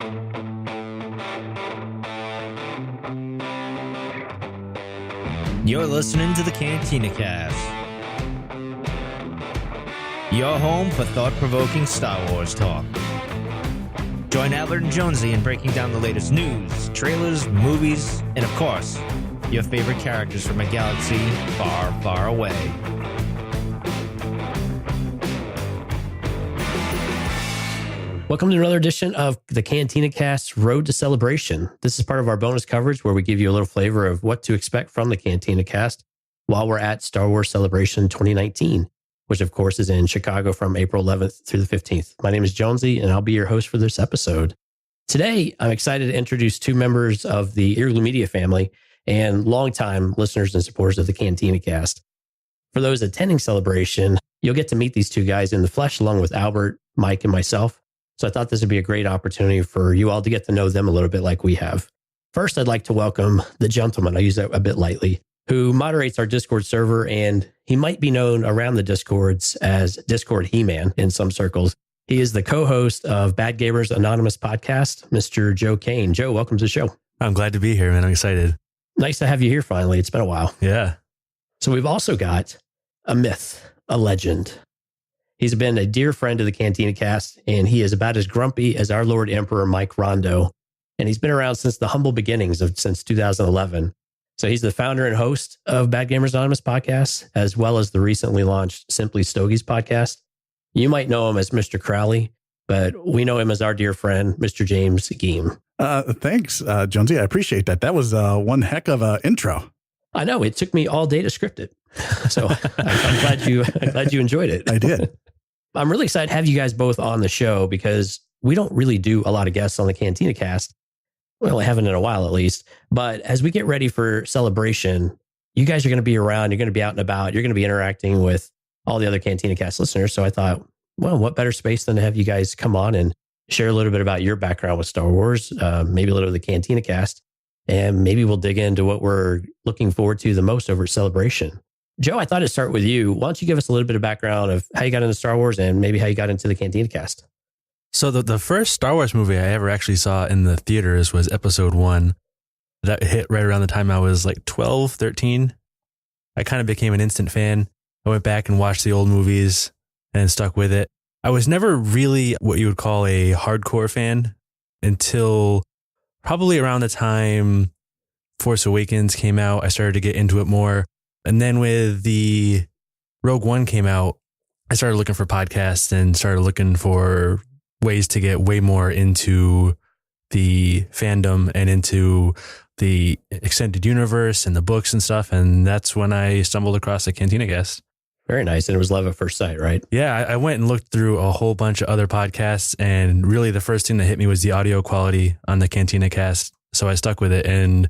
You're listening to the Cantina Cast, your home for thought-provoking Star Wars talk. Join Albert and Jonesy in breaking down the latest news, trailers, movies, and of course, your favorite characters from a galaxy far, far away. Welcome to another edition of the Cantina Cast Road to Celebration. This is part of our bonus coverage where we give you a little flavor of what to expect from the Cantina Cast while we're at Star Wars Celebration 2019, which of course is in Chicago from April 11th through the 15th. My name is Jonesy, and I'll be your host for this episode. Today, I'm excited to introduce two members of the Earglue Media family and longtime listeners and supporters of the Cantina Cast. For those attending Celebration, you'll get to meet these two guys in the flesh along with Albert, Mike, and myself. So I thought this would be a great opportunity for you all to get to know them a little bit like we have. First, I'd like to welcome the gentleman, I use that a bit lightly, who moderates our Discord server, and he might be known around the Discords as Discord He-Man in some circles. He is the co-host of Bad Gamers Anonymous podcast, Mr. Joe Kane. Joe, welcome to the show. I'm glad to be here, man. I'm excited. Nice to have you here finally. It's been a while. Yeah. So we've also got a myth, a legend. He's been a dear friend of the Cantina Cast, and he is about as grumpy as our Lord Emperor Mike Rondo. And he's been around since the humble beginnings since 2011. So he's the founder and host of Bad Gamers Anonymous podcast, as well as the recently launched Simply Stogies podcast. You might know him as Mr. Crowley, but we know him as our dear friend, Mr. James Giehm. Thanks, Jonesy. I appreciate that. That was one heck of an intro. I know. It took me all day to script it. So I'm glad you enjoyed it. I did. I'm really excited to have you guys both on the show because we don't really do a lot of guests on the Cantina Cast. Well, I haven't in a while, at least. But as we get ready for Celebration, you guys are going to be around. You're going to be out and about. You're going to be interacting with all the other Cantina Cast listeners. So I thought, well, what better space than to have you guys come on and share a little bit about your background with Star Wars, maybe a little of the Cantina Cast, and maybe we'll dig into what we're looking forward to the most over at Celebration. Joe, I thought I'd start with you. Why don't you give us a little bit of background of how you got into Star Wars and maybe how you got into the Cantina Cast? So the first Star Wars movie I ever actually saw in the theaters was Episode 1. That hit right around the time I was like 12, 13. I kind of became an instant fan. I went back and watched the old movies and stuck with it. I was never really what you would call a hardcore fan until probably around the time Force Awakens came out. I started to get into it more. And then with the Rogue One came out, I started looking for podcasts and started looking for ways to get way more into the fandom and into the extended universe and the books and stuff. And that's when I stumbled across the Cantina Cast. Very nice. And it was love at first sight, right? Yeah, I went and looked through a whole bunch of other podcasts, and really the first thing that hit me was the audio quality on the Cantina Cast. So I stuck with it, and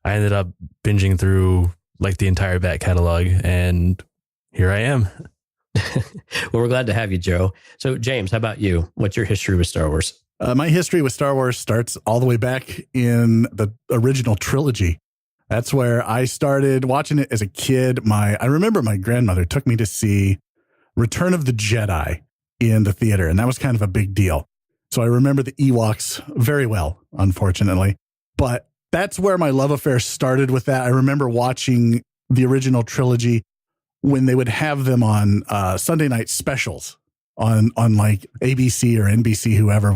I ended up binging through like the entire back catalog, and here I am. Well, we're glad to have you, Joe. So James, how about you? What's your history with Star Wars? My history with Star Wars starts all the way back in the original trilogy. That's where I started watching it as a kid. I remember my grandmother took me to see Return of the Jedi in the theater, and that was kind of a big deal. So I remember the Ewoks very well, unfortunately. But that's where my love affair started with that. I remember watching the original trilogy when they would have them on Sunday night specials on like ABC or NBC, whoever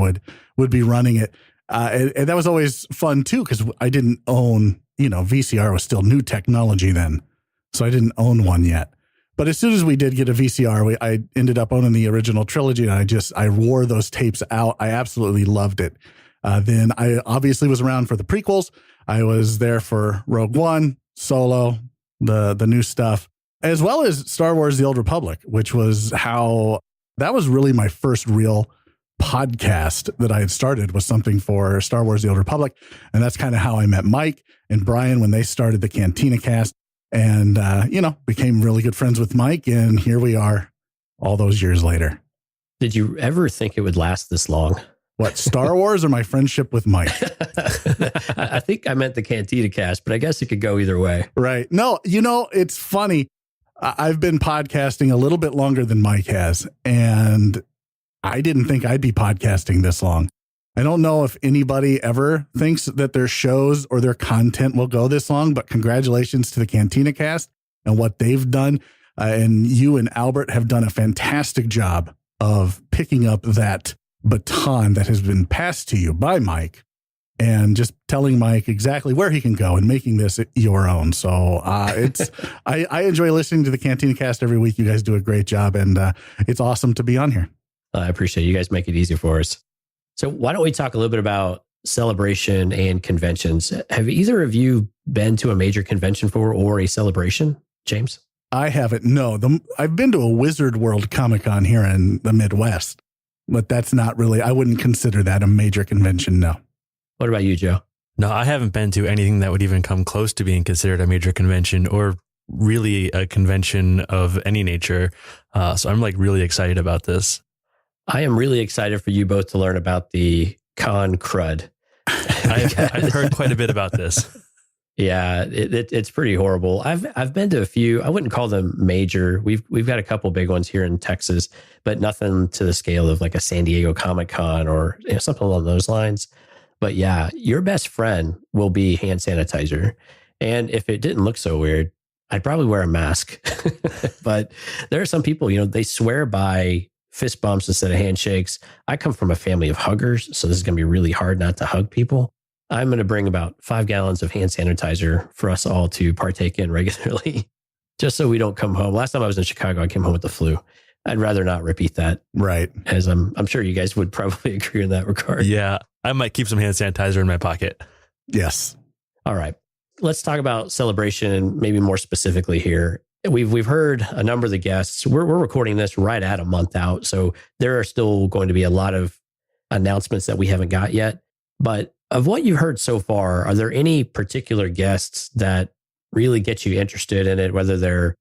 would be running it. And that was always fun too, because I didn't own, VCR was still new technology then. So I didn't own one yet. But as soon as we did get a VCR, I ended up owning the original trilogy, and I wore those tapes out. I absolutely loved it. Then I obviously was around for the prequels. I was there for Rogue One, Solo, the new stuff, as well as Star Wars: The Old Republic, which was that was really my first real podcast that I had started, was something for Star Wars: The Old Republic. And that's kind of how I met Mike and Brian when they started the Cantina Cast, and, became really good friends with Mike. And here we are all those years later. Did you ever think it would last this long? What, Star Wars or my friendship with Mike? I think I meant the Cantina Cast, but I guess it could go either way. Right. No, it's funny. I've been podcasting a little bit longer than Mike has, and I didn't think I'd be podcasting this long. I don't know if anybody ever thinks that their shows or their content will go this long, but congratulations to the Cantina Cast and what they've done. And you and Albert have done a fantastic job of picking up that baton that has been passed to you by Mike and just telling Mike exactly where he can go and making this your own. So I enjoy listening to the Cantina Cast every week. You guys do a great job, and it's awesome to be on here. I appreciate it. You guys make it easy for us. So why don't we talk a little bit about celebration and conventions? Have either of you been to a major convention for or a celebration, James? I haven't. No, I've been to a Wizard World Comic-Con here in the Midwest, but that's not really, I wouldn't consider that a major convention, no. What about you, Joe? No, I haven't been to anything that would even come close to being considered a major convention or really a convention of any nature. So I'm like really excited about this. I am really excited for you both to learn about the con crud. I've heard quite a bit about this. Yeah, it's pretty horrible. I've been to a few. I wouldn't call them major. We've got a couple big ones here in Texas, but nothing to the scale of like a San Diego Comic-Con or something along those lines. But yeah, your best friend will be hand sanitizer. And if it didn't look so weird, I'd probably wear a mask. But there are some people, they swear by fist bumps instead of handshakes. I come from a family of huggers, so this is going to be really hard not to hug people. I'm going to bring about 5 gallons of hand sanitizer for us all to partake in regularly, just so we don't come home. Last time I was in Chicago, I came home with the flu. I'd rather not repeat that. Right. As I'm sure you guys would probably agree in that regard. Yeah, I might keep some hand sanitizer in my pocket. Yes. All right. Let's talk about celebration and maybe more specifically here. We've heard a number of the guests. We're recording this right at a month out, so there are still going to be a lot of announcements that we haven't got yet. But of what you've heard so far, are there any particular guests that really get you interested in it, whether they're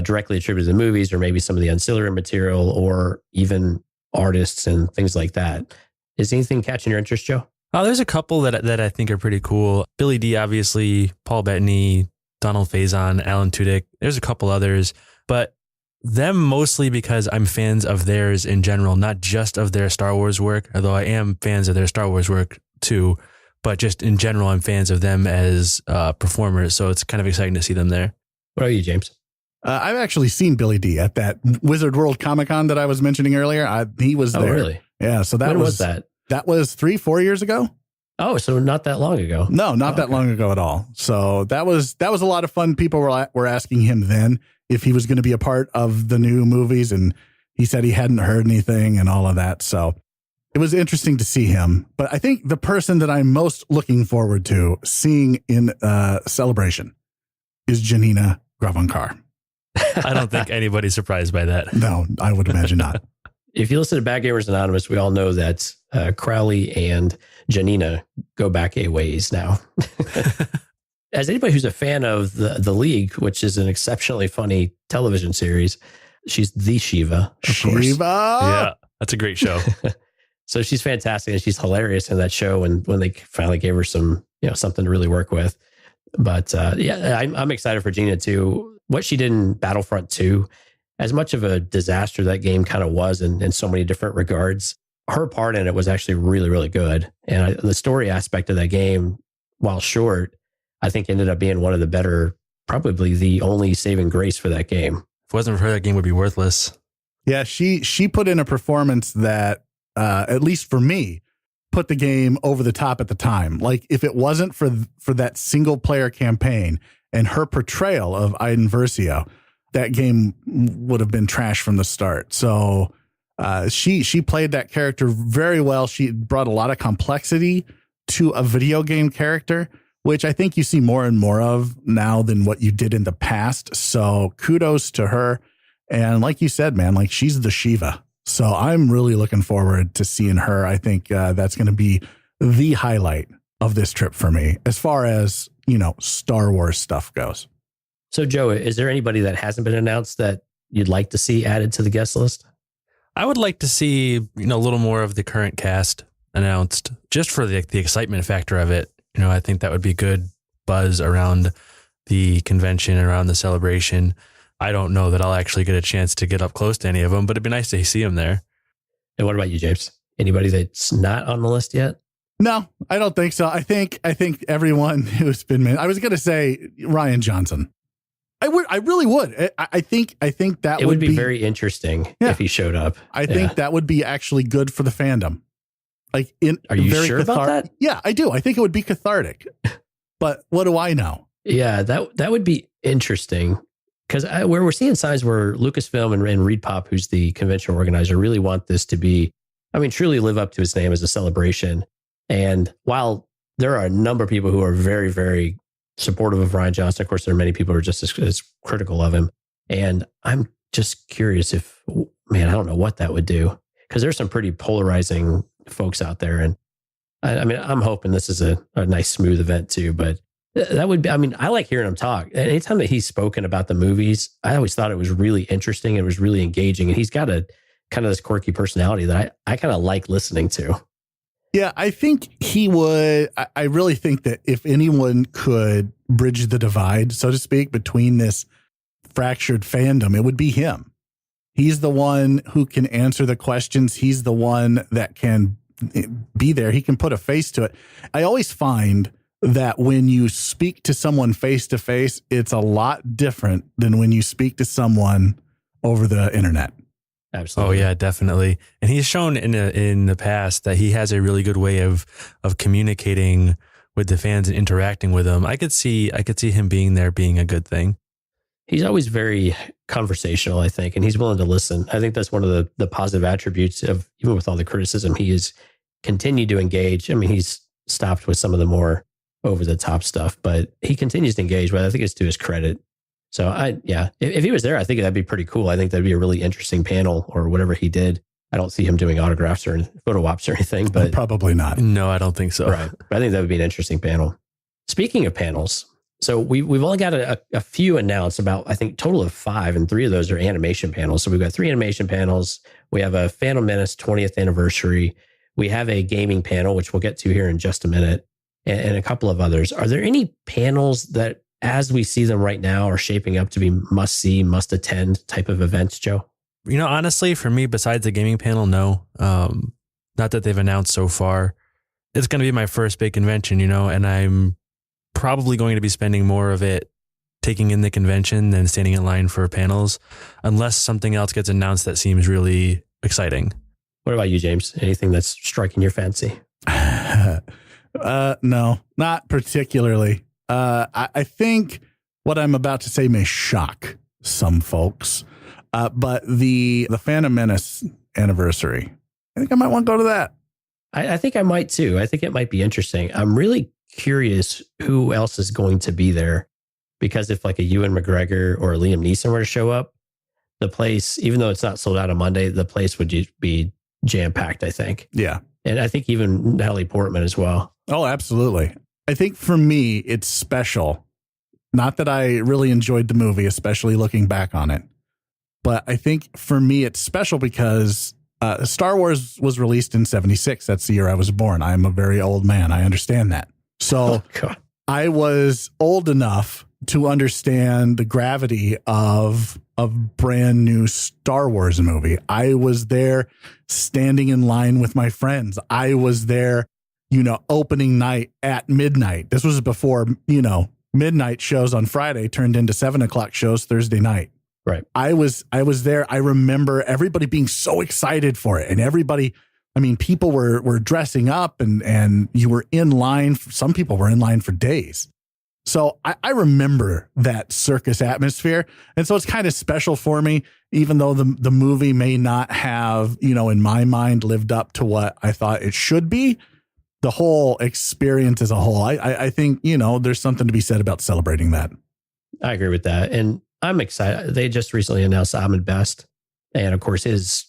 directly attributed to the movies or maybe some of the ancillary material or even artists and things like that? Is anything catching your interest, Joe? Oh, there's a couple that I think are pretty cool. Billy D, obviously, Paul Bettany, Donald Faison, Alan Tudyk. There's a couple others, but them mostly because I'm fans of theirs in general, not just of their Star Wars work, although I am fans of their Star Wars work too, but just in general, I'm fans of them as performers. So it's kind of exciting to see them there. What about you, James? I've actually seen Billy D at that Wizard World Comic-Con that I was mentioning earlier. He was there. Oh, really? Yeah. So that when was that? That was 3-4 years ago. Oh, so not that long ago. No, not that long ago at all. So that was a lot of fun. People were asking him then if he was going to be a part of the new movies, and he said he hadn't heard anything and all of that. So it was interesting to see him. But I think the person that I'm most looking forward to seeing in Celebration is Janina Gravankar. I don't think anybody's surprised by that. No, I would imagine not. If you listen to Bad Gamers Anonymous, we all know that Crowley and Janina go back a ways now. As anybody who's a fan of the League, which is an exceptionally funny television series, she's the Shiva, of course. Yeah, that's a great show. So she's fantastic and she's hilarious in that show. And when they finally gave her some, something to really work with. But yeah, I'm excited for Gina too. What she did in Battlefront 2, as much of a disaster that game kind of was in so many different regards, her part in it was actually really, really good. And the story aspect of that game, while short, I think ended up being one of the better, probably the only saving grace for that game. If it wasn't for her, that game would be worthless. Yeah, she put in a performance that, at least for me, put the game over the top at the time. Like if it wasn't for that single player campaign and her portrayal of Iden Versio, that game would have been trash from the start. So she played that character very well. She brought a lot of complexity to a video game character, which I think you see more and more of now than what you did in the past. So kudos to her. And like you said, man, like she's the Shiva. So I'm really looking forward to seeing her. I think that's going to be the highlight of this trip for me as far as, Star Wars stuff goes. So Joe, is there anybody that hasn't been announced that you'd like to see added to the guest list? I would like to see, a little more of the current cast announced just for the excitement factor of it. I think that would be good buzz around the convention, around the celebration. I don't know that I'll actually get a chance to get up close to any of them, but it'd be nice to see them there. And what about you, James? Anybody that's not on the list yet? No, I don't think so. I think everyone who's been. I was going to say Ryan Johnson. I really would. I think that it would be very interesting if he showed up. I think that would be actually good for the fandom. Like, are you sure about that? Yeah, I do. I think it would be cathartic. But what do I know? Yeah, that would be interesting, because where we're seeing signs where Lucasfilm and Reed Pop, who's the convention organizer, really want this to be, truly live up to its name as a celebration. And while there are a number of people who are very, very supportive of Ryan Johnson, of course, there are many people who are just as critical of him. And I'm just curious if, I don't know what that would do, because there's some pretty polarizing folks out there. And I'm hoping this is a nice, smooth event too, but that would be, I like hearing him talk. Anytime that he's spoken about the movies, I always thought it was really interesting. It was really engaging. And he's got a kind of this quirky personality that I kind of like listening to. Yeah, I think he would. I really think that if anyone could bridge the divide, so to speak, between this fractured fandom, it would be him. He's the one who can answer the questions. He's the one that can be there. He can put a face to it. I always find that when you speak to someone face to face, it's a lot different than when you speak to someone over the internet. Absolutely. Oh yeah, definitely. And he's shown in the past that he has a really good way of communicating with the fans and interacting with them. I could see him being there being a good thing. He's always very conversational, I think, and he's willing to listen. I think that's one of the positive attributes of, even with all the criticism, he has continued to engage. He's stopped with some of the more over the top stuff, but he continues to engage, but I think it's to his credit. So if he was there, I think that'd be pretty cool. I think that'd be a really interesting panel or whatever he did. I don't see him doing autographs or photo ops or anything, but probably not. No, I don't think so. Right. But I think that would be an interesting panel. Speaking of panels, so we've only got a few announced, about, I think, total of 5, and 3 of those are animation panels. So we've got 3 animation panels. We have a Phantom Menace 20th anniversary. We have a gaming panel, which we'll get to here in just a minute, and a couple of others. Are there any panels that, as we see them right now, are shaping up to be must see, must attend type of events, Joe? Honestly, for me, besides the gaming panel, no. Not that they've announced so far. It's going to be my first big convention, and I'm probably going to be spending more of it taking in the convention than standing in line for panels, unless something else gets announced that seems really exciting. What about you, James? Anything that's striking your fancy? No, not particularly. I think what I'm about to say may shock some folks, but the Phantom Menace anniversary, I think I might want to go to that. I think I might too. I think it might be interesting. I'm really curious who else is going to be there, because if like a Ewan McGregor or a Liam Neeson were to show up, the place, even though it's not sold out on Monday, the place would be jam-packed, I think. Yeah. And I think even Natalie Portman as well. Oh, absolutely. I think for me, it's special. Not that I really enjoyed the movie, especially looking back on it, but I think for me, it's special because Star Wars was released in 1976. That's the year I was born. I'm a very old man. I understand that. So I was old enough to understand the gravity of a brand new Star Wars movie. I was there standing in line with my friends. I was there, opening night at midnight. This was before, midnight shows on Friday turned into 7:00 shows Thursday night. Right. I was there. I remember everybody being so excited for it, and everybody, people were dressing up and you were in line. Some people were in line for days. So I remember that circus atmosphere. And so it's kind of special for me, even though the movie may not have, in my mind, lived up to what I thought it should be. The whole experience as a whole, I think, there's something to be said about celebrating that. I agree with that. And I'm excited. They just recently announced Ahmed Best. And of course, his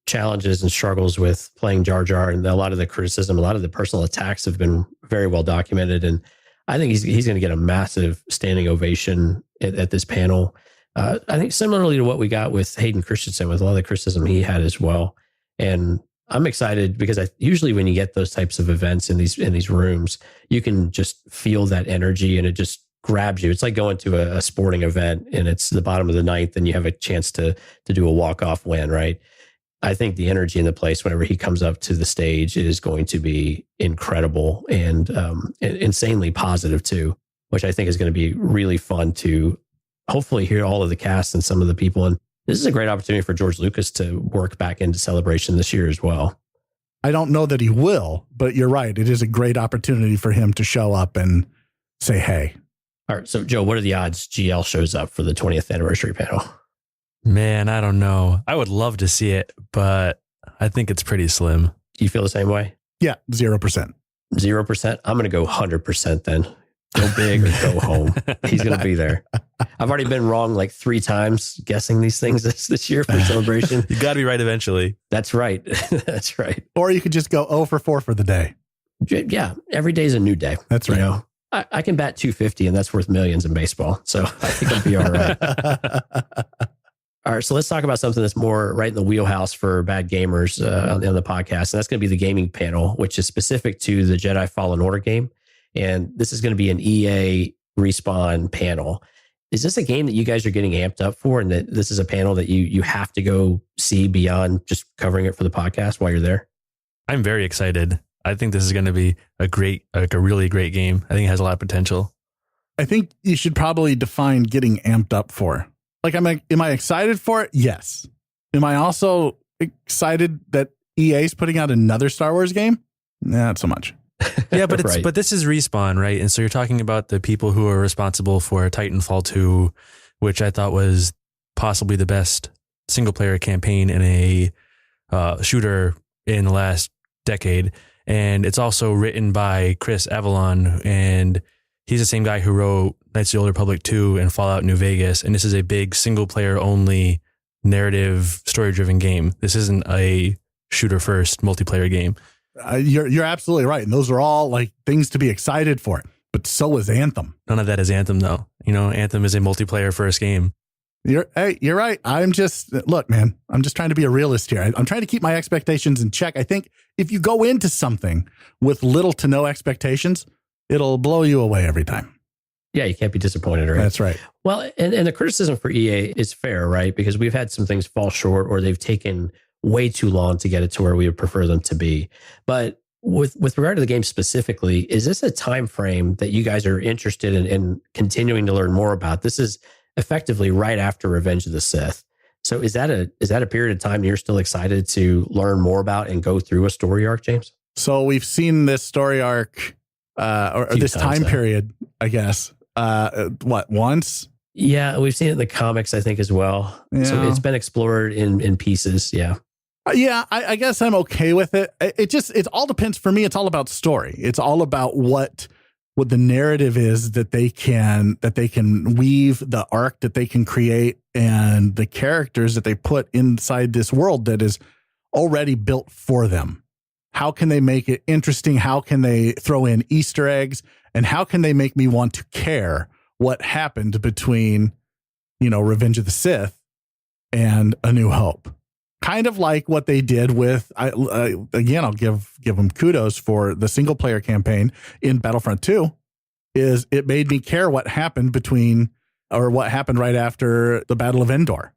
challenges and struggles with playing Jar Jar, and a lot of the criticism, a lot of the personal attacks have been very well documented. And I think he's going to get a massive standing ovation at this panel. I think similarly to what we got with Hayden Christensen, with a lot of the criticism he had as well. And I'm excited because usually when you get those types of events in these rooms, you can just feel that energy and it just grabs you. It's like going to a sporting event and it's the bottom of the ninth and you have a chance to do a walk-off win, right? I think the energy in the place whenever he comes up to the stage is going to be incredible and insanely positive too, which I think is going to be really fun to hopefully hear all of the cast and some of the people. And this is a great opportunity for George Lucas to work back into Celebration this year as well. I don't know that he will, but you're right. It is a great opportunity for him to show up and say, hey. All right. So, Joe, what are the odds GL shows up for the 20th anniversary panel? Man, I don't know. I would love to see it, but I think it's pretty slim. Do you feel the same way? Yeah, 0%. 0%? I'm going to go 100% then. Go big or go home. He's going to be there. I've already been wrong like 3 times guessing these things this year for Celebration. You got to be right eventually. That's right. That's right. Or you could just go 0 for 4 for the day. Yeah. Every day is a new day. That's right. You know? I can bat 250 and that's worth millions in baseball. So I think I'll be all right. All right, so let's talk about something that's more right in the wheelhouse for bad gamers on the podcast. And that's going to be the gaming panel, which is specific to the Jedi Fallen Order game. And this is going to be an EA Respawn panel. Is this a game that you guys are getting amped up for? And that this is a panel that you have to go see beyond just covering it for the podcast while you're there? I'm very excited. I think this is going to be a really great game. I think it has a lot of potential. I think you should probably define getting amped up for. Like, am I excited for it? Yes. Am I also excited that EA is putting out another Star Wars game? Not so much. Yeah, but Right. but this is Respawn, right? And so you're talking about the people who are responsible for Titanfall 2, which I thought was possibly the best single player campaign in a shooter in the last decade. And it's also written by Chris Avellone, and he's the same guy who wrote Knights of the Old Republic 2 and Fallout New Vegas. And this is a big single player only narrative story driven game. This isn't a shooter first multiplayer game. You're absolutely right. And those are all like things to be excited for. But so is Anthem. None of that is Anthem though. You know, Anthem is a multiplayer first game. You're right. Look, man, I'm just trying to be a realist here. I'm trying to keep my expectations in check. I think if you go into something with little to no expectations, it'll blow you away every time. Yeah, you can't be disappointed, right? That's right. Well, and the criticism for EA is fair, right? Because we've had some things fall short or they've taken way too long to get it to where we would prefer them to be. But with regard to the game specifically, is this a time frame that you guys are interested in continuing to learn more about? This is effectively right after Revenge of the Sith. So is that a period of time you're still excited to learn more about and go through a story arc, James? So we've seen this story arc or this time period, I guess. Once? Yeah, we've seen it in the comics, I think, as well. Yeah. So it's been explored in pieces. Yeah. Yeah, I guess I'm okay with it. It all depends. For me, it's all about story. It's all about what the narrative is that they can weave, the arc that they can create, and the characters that they put inside this world that is already built for them. How can they make it interesting? How can they throw in Easter eggs? And how can they make me want to care what happened between, Revenge of the Sith and A New Hope? Kind of like what they did with, again, I'll give them kudos for the single player campaign in Battlefront 2, is it made me care what happened what happened right after the Battle of Endor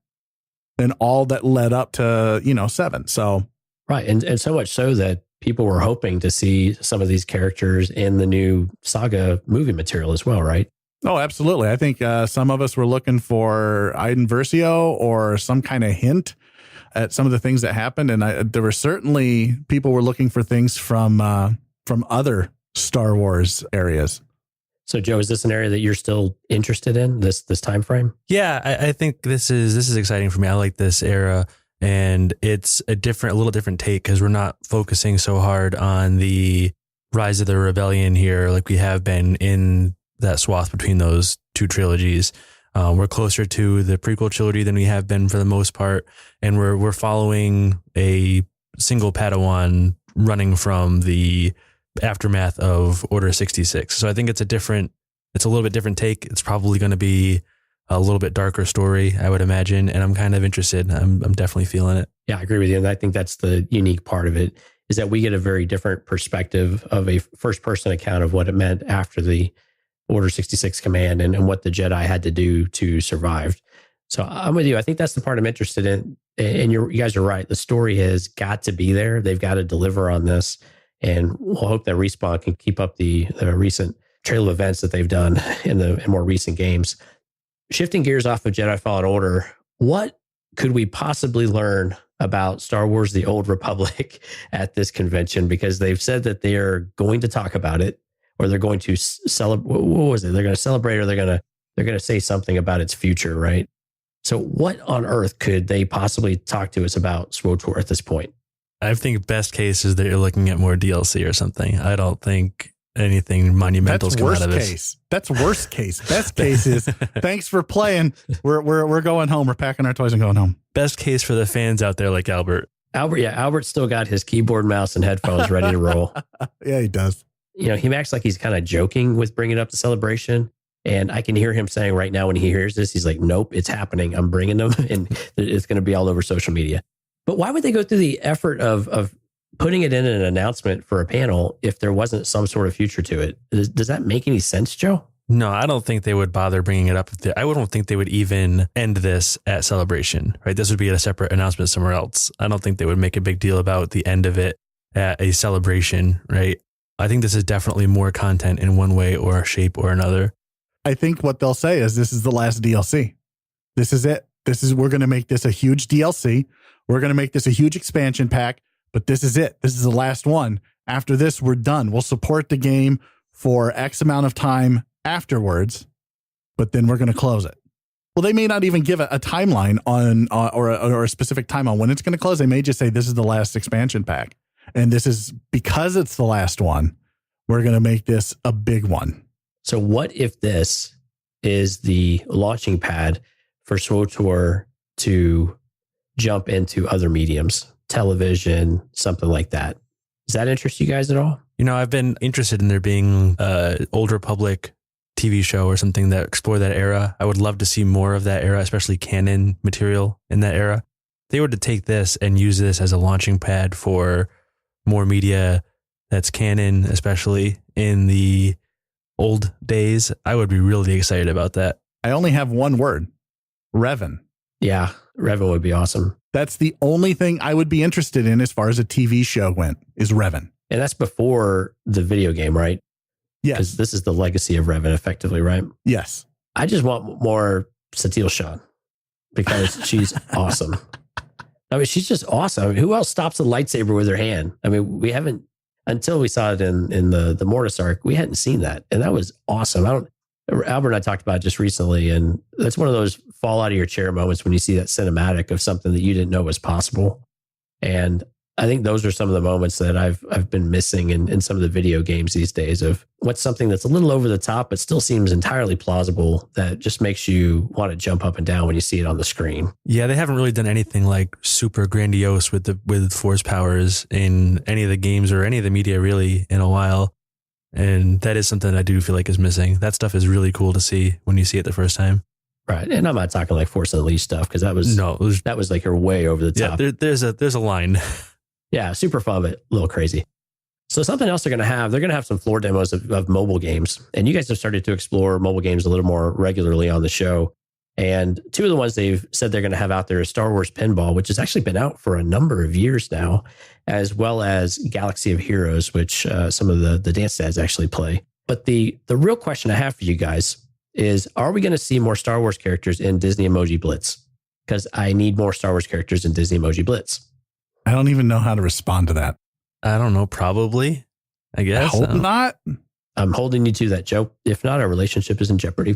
and all that led up to, 7. So. Right. And so much so that people were hoping to see some of these characters in the new saga movie material as well, right? Oh, absolutely. I think some of us were looking for Iden Versio or some kind of hint at some of the things that happened. And there were certainly people were looking for things from other Star Wars areas. So, Joe, is this an area that you're still interested in, this time frame? Yeah, I think this is exciting for me. I like this era, and it's a little different take because we're not focusing so hard on the rise of the rebellion here like we have been in that swath between those two trilogies. We're closer to the prequel trilogy than we have been for the most part, and we're following a single Padawan running from the aftermath of Order 66. So I think it's a little bit different take. It's probably going to be a little bit darker story, I would imagine, and I'm kind of interested. I'm definitely feeling it. Yeah, I agree with you. And I think that's the unique part of it, is that we get a very different perspective of a first person account of what it meant after the Order 66 command and what the Jedi had to do to survive. So I'm with you. I think that's the part I'm interested in. And you guys are right. The story has got to be there. They've got to deliver on this. And we'll hope that Respawn can keep up the recent trail of events that they've done in more recent games. Shifting gears off of Jedi Fallen Order, what could we possibly learn about Star Wars: The Old Republic at this convention? Because they've said that they are going to talk about it, or they're going to celebrate. What was it? They're going to celebrate, or they're going to say something about its future, right? So what on earth could they possibly talk to us about SWTOR at this point? I think best case is that you're looking at more DLC or something. I don't think anything monumental is coming out of this. Case. That's worst case. Best case is thanks for playing. We're going home. We're packing our toys and going home. Best case for the fans out there like Albert. Albert's still got his keyboard, mouse, and headphones ready to roll. Yeah, he does. You know, he acts like he's kind of joking with bringing up the celebration. And I can hear him saying right now when he hears this, he's like, nope, it's happening. I'm bringing them, and it's going to be all over social media. But why would they go through the effort of putting it in an announcement for a panel if there wasn't some sort of future to it? Does that make any sense, Joe? No, I don't think they would bother bringing it up. I don't think they would even end this at Celebration, right? This would be a separate announcement somewhere else. I don't think they would make a big deal about the end of it at a Celebration, right? I think this is definitely more content in one way or shape or another. I think what they'll say is this is the last DLC. This is it. We're going to make this a huge DLC. We're going to make this a huge expansion pack, but this is it. This is the last one. After this, we're done. We'll support the game for X amount of time afterwards, but then we're going to close it. Well, they may not even give a timeline on or a specific time on when it's going to close. They may just say this is the last expansion pack. And this is because it's the last one. We're going to make this a big one. So what if this is the launching pad for SWTOR to jump into other mediums, television, something like that? Does that interest you guys at all? You know, I've been interested in there being an Old Republic TV show or something that explore that era. I would love to see more of that era, especially canon material in that era. If they were to take this and use this as a launching pad for more media that's canon, especially in the old days, I would be really excited about that. I only have one word: Revan. Yeah, Revan would be awesome. That's the only thing I would be interested in as far as a TV show went, is Revan. And that's before the video game, right? Yes. Because this is the legacy of Revan, effectively, right? Yes. I just want more Satele Shan because she's awesome. I mean, she's just awesome. I mean, who else stops a lightsaber with her hand? I mean, we haven't, until we saw it in the Mortis arc, we hadn't seen that. And that was awesome. Albert and I talked about it just recently, and that's one of those fall out of your chair moments when you see that cinematic of something that you didn't know was possible. And I think those are some of the moments that I've been missing in some of the video games these days, of what's something that's a little over the top, but still seems entirely plausible, that just makes you want to jump up and down when you see it on the screen. Yeah, they haven't really done anything like super grandiose with force powers in any of the games or any of the media really in a while. And that is something I do feel like is missing. That stuff is really cool to see when you see it the first time. Right. And I'm not talking like Force Unleashed stuff, because that was like you're way over the top. Yeah, there's a line. Yeah, super fun, but a little crazy. So something else they're going to have some floor demos of mobile games. And you guys have started to explore mobile games a little more regularly on the show. And two of the ones they've said they're going to have out there is Star Wars Pinball, which has actually been out for a number of years now, as well as Galaxy of Heroes, which some of the dance dads actually play. But the real question I have for you guys is, are we going to see more Star Wars characters in Disney Emoji Blitz? Because I need more Star Wars characters in Disney Emoji Blitz. I don't even know how to respond to that. I don't know. Probably. I guess. I hope not. I'm holding you to that, Joe. If not, our relationship is in jeopardy.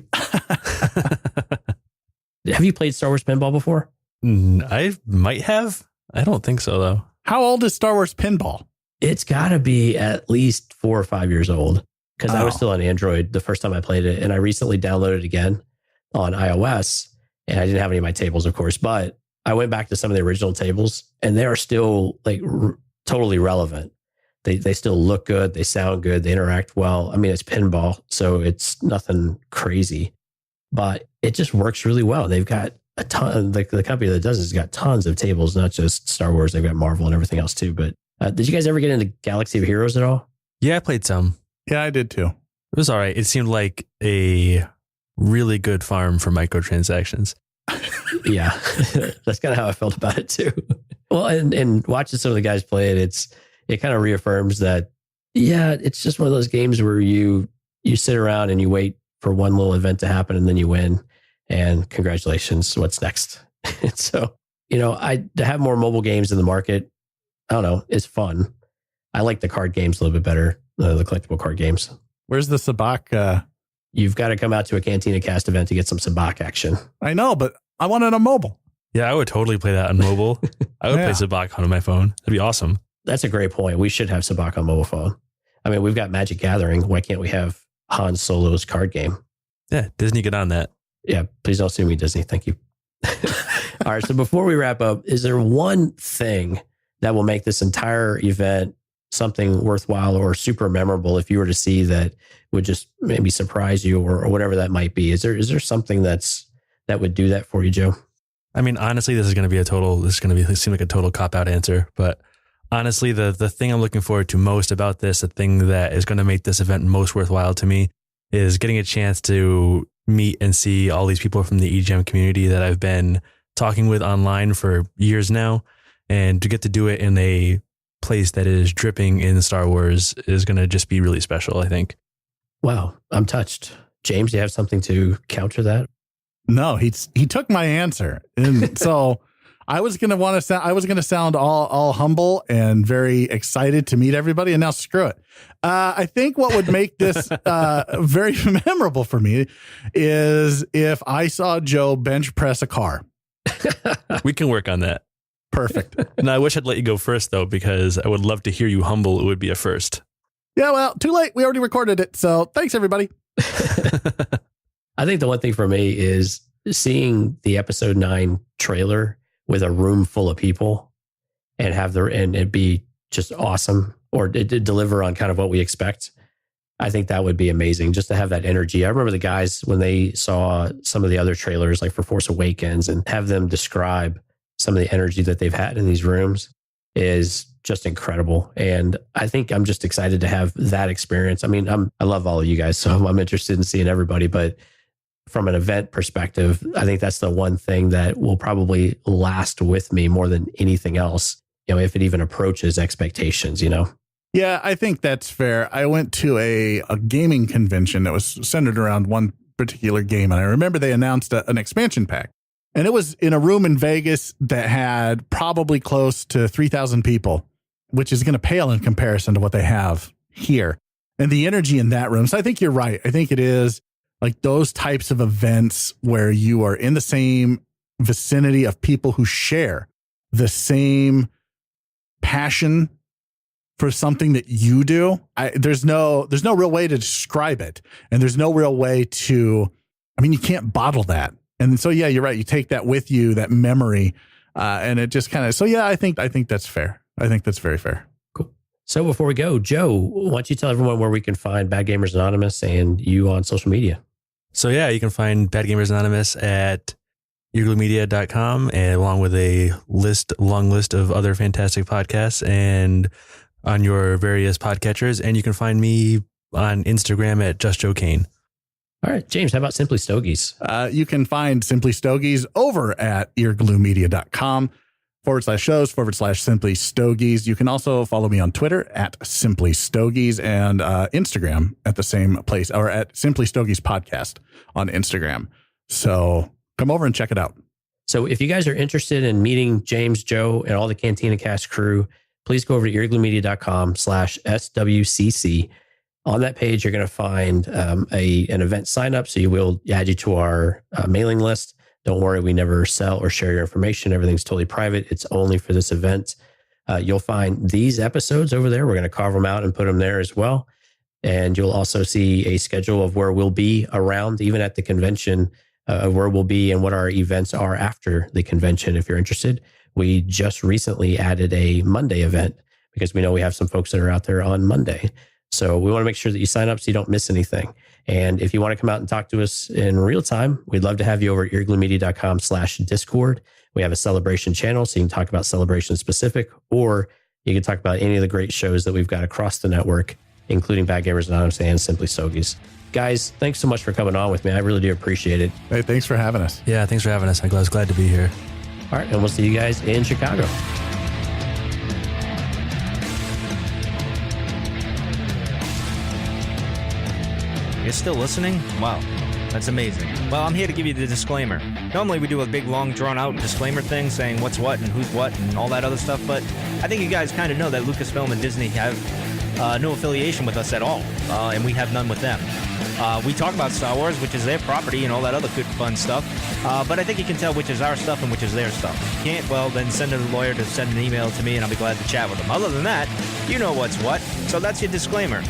Have you played Star Wars Pinball before? I might have. I don't think so, though. How old is Star Wars Pinball? It's got to be at least 4 or 5 years old, because I was still on Android the first time I played it. And I recently downloaded it again on iOS. And I didn't have any of my tables, of course, but I went back to some of the original tables, and they are still like totally relevant. They still look good. They sound good. They interact well. I mean, it's pinball, so it's nothing crazy, but it just works really well. They've got a ton, the company that does it has got tons of tables, not just Star Wars. They've got Marvel and everything else too. But did you guys ever get into Galaxy of Heroes at all? Yeah, I played some. Yeah, I did too. It was all right. It seemed like a really good farm for microtransactions. Yeah, that's kind of how I felt about it too. Well, and watching some of the guys play it, it kind of reaffirms that, yeah, it's just one of those games where you sit around and you wait for one little event to happen and then you win, and congratulations, what's next? So, to have more mobile games in the market, I don't know, it's fun. I like the card games a little bit better, the collectible card games. Where's the sabacc? You've got to come out to a Cantina Cast event to get some sabacc action. I know, but I want it on mobile. Yeah, I would totally play that on mobile. I would play sabacc on my phone. That'd be awesome. That's a great point. We should have sabacc on mobile phone. I mean, we've got Magic Gathering. Why can't we have Han Solo's card game? Yeah, Disney, get on that. Yeah, please don't sue me, Disney. Thank you. All right, so before we wrap up, is there one thing that will make this entire event something worthwhile or super memorable if you were to see that would just maybe surprise you or whatever that might be? Is there something that would do that for you, Joe? I mean, honestly, this is going to seem like a total cop-out answer, but honestly, the thing I'm looking forward to most about this, the thing that is going to make this event most worthwhile to me, is getting a chance to meet and see all these people from the EGM community that I've been talking with online for years now, and to get to do it in a place that is dripping in Star Wars is going to just be really special, I think. Wow, I'm touched. James, do you have something to counter that? No, he took my answer, and so I was going to sound all humble and very excited to meet everybody, and now screw it. I think what would make this very memorable for me is if I saw Joe bench press a car. We can work on that. Perfect. And I wish I'd let you go first, though, because I would love to hear you humble. It would be a first. Yeah, well, too late. We already recorded it. So thanks, everybody. I think the one thing for me is seeing the episode 9 trailer with a room full of people and and it be just awesome, or it deliver on kind of what we expect. I think that would be amazing just to have that energy. I remember the guys when they saw some of the other trailers, like for Force Awakens, and have them describe some of the energy that they've had in these rooms is just incredible. And I think I'm just excited to have that experience. I mean, I love all of you guys, so I'm interested in seeing everybody, but from an event perspective, I think that's the one thing that will probably last with me more than anything else, if it even approaches expectations, Yeah, I think that's fair. I went to a gaming convention that was centered around one particular game, and I remember they announced an expansion pack. And it was in a room in Vegas that had probably close to 3,000 people, which is going to pale in comparison to what they have here. And the energy in that room. So I think you're right. I think it is like those types of events where you are in the same vicinity of people who share the same passion for something that you do. There's no real way to describe it. And there's no real way to, you can't bottle that. And so, yeah, you're right. You take that with you, that memory, and it just kind of, so yeah, I think that's fair. I think that's very fair. Cool. So before we go, Joe, why don't you tell everyone where we can find Bad Gamers Anonymous and you on social media? So yeah, you can find Bad Gamers Anonymous at eaglemedia.com, and along with a long list of other fantastic podcasts and on your various podcatchers. And you can find me on Instagram at justjoekane. All right, James, how about Simply Stogies? You can find Simply Stogies over at eargluemedia.com/shows/Simply Stogies. You can also follow me on Twitter at Simply Stogies and Instagram at the same place, or at Simply Stogies Podcast on Instagram. So come over and check it out. So if you guys are interested in meeting James, Joe, and all the Cantina Cast crew, please go over to eargluemedia.com/SWCC. On that page, you're going to find an event sign up. So you will add you to our mailing list. Don't worry, we never sell or share your information. Everything's totally private. It's only for this event. You'll find these episodes over there. We're going to carve them out and put them there as well. And you'll also see a schedule of where we'll be around, even at the convention, where we'll be and what our events are after the convention. If you're interested, we just recently added a Monday event because we know we have some folks that are out there on Monday. So we want to make sure that you sign up so you don't miss anything. And if you want to come out and talk to us in real time, we'd love to have you over at eargluemedia.com/Discord. We have a celebration channel, so you can talk about celebration specific, or you can talk about any of the great shows that we've got across the network including Bad Gamers Anonymous and Simply Sogies. Guys, thanks so much for coming on with me. I really do appreciate it. Hey, thanks for having us. Yeah, thanks for having us. I was glad to be here. All right, and we'll see you guys in Chicago. You're still listening? Wow, that's amazing. Well, I'm here to give you the disclaimer. Normally we do a big, long, drawn-out disclaimer thing saying what's what and who's what and all that other stuff, but I think you guys kind of know that Lucasfilm and Disney have no affiliation with us at all, and we have none with them. We talk about Star Wars, which is their property and all that other good, fun stuff, but I think you can tell which is our stuff and which is their stuff. If you can't, well, then send a lawyer to send an email to me, and I'll be glad to chat with them. Other than that, you know what's what, so that's your disclaimer.